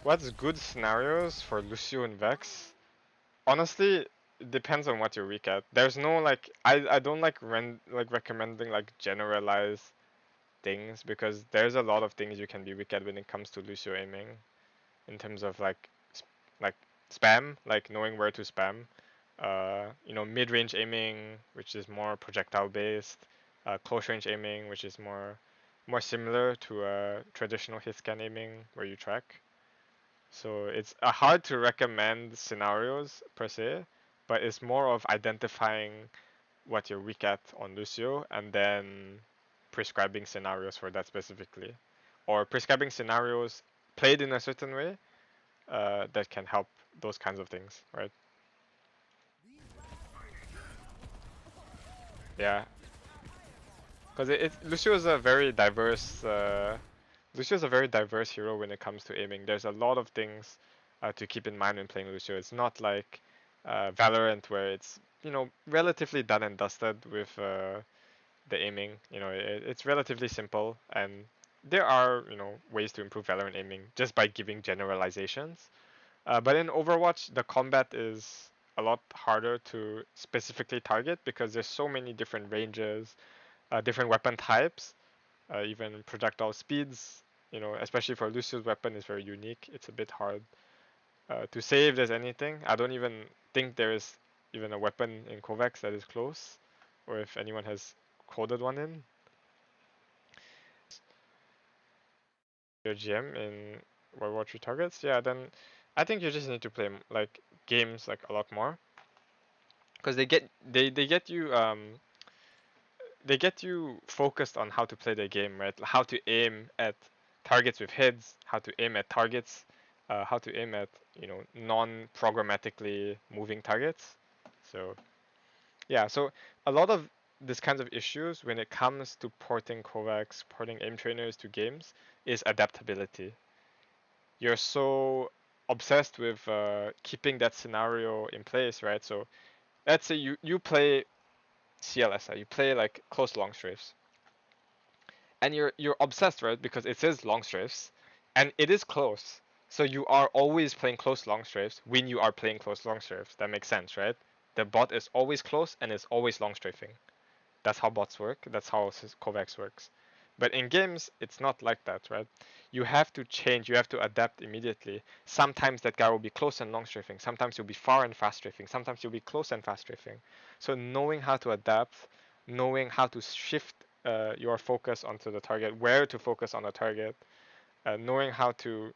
What's good scenarios for Lucio and Vex? Honestly, it depends on what you're weak at. There's no like I don't like recommending like generalized things because there's a lot of things you can be weak at when it comes to Lucio aiming in terms of like spam, like knowing where to spam. Mid-range aiming, which is more projectile based, close range aiming, which is more similar to traditional hit scan aiming where you track. So it's hard to recommend scenarios per se, but it's more of identifying what you're weak at on Lucio and then prescribing scenarios for that specifically, or prescribing scenarios played in a certain way that can help those kinds of things, right? Yeah, because Lucio is a very diverse. Lucio is a very diverse hero when it comes to aiming. There's a lot of things to keep in mind when playing Lucio. It's not like Valorant where it's relatively done and dusted with the aiming. It's relatively simple, and there are ways to improve Valorant aiming just by giving generalizations. But in Overwatch, the combat is a lot harder to specifically target because there's so many different ranges, different weapon types, even projectile speeds. Especially for Lucio's weapon is very unique. It's a bit hard to say if there's anything. I don't even think there is even a weapon in Kovacs that is close, or if anyone has coded one in. Your GM in World War 3 targets, yeah, then I think you just need to play like games like a lot more because they get you focused on how to play the game, right? How to aim at targets with heads, how to aim at targets, how to aim at non-programmatically moving targets. So yeah, so a lot of these kinds of issues when it comes to porting Kovacs, porting aim trainers to games is adaptability. You're so obsessed with keeping that scenario in place, right? So let's say you play CLSI, you play like close long strafes, and you're obsessed, right? Because it says long strafes, and it is close. So you are always playing close long strafes when you are playing close long strafes. That makes sense, right? The bot is always close and is always long strafing. That's how bots work. That's how Kovacs works. But in games, it's not like that, right? You have to change. You have to adapt immediately. Sometimes that guy will be close and long strafing. Sometimes you'll be far and fast strafing. Sometimes you'll be close and fast strafing. So knowing how to adapt, knowing how to shift your focus onto the target, where to focus on the target, knowing how to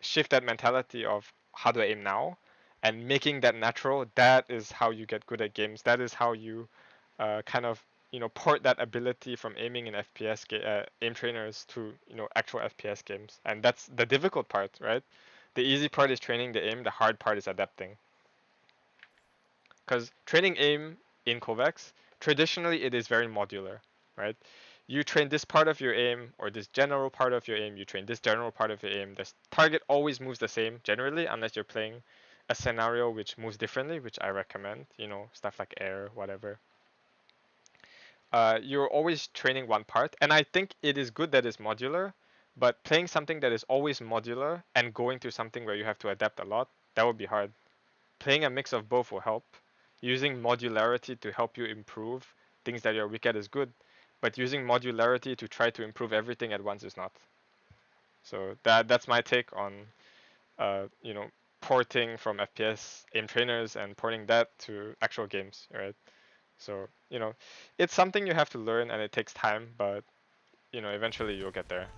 shift that mentality of how do I aim now, and making that natural. That is how you get good at games. That is how you kind of port that ability from aiming in FPS aim trainers to actual FPS games, and that's the difficult part, right? The easy part is training the aim. The hard part is adapting. Because training aim in Kovacs, traditionally it is very modular, right? You train this part of your aim or this general part of your aim. You train this general part of your aim. The target always moves the same generally, unless you're playing a scenario which moves differently, which I recommend. Stuff like air, whatever. You're always training one part, and I think it is good that it's modular, but playing something that is always modular and going to something where you have to adapt a lot, that would be hard. Playing a mix of both will help. Using modularity to help you improve things that you're weak at is good, but using modularity to try to improve everything at once is not. So that's my take on uh, you know porting from FPS aim trainers and porting that to actual games, right? So it's something you have to learn and it takes time, but eventually you'll get there.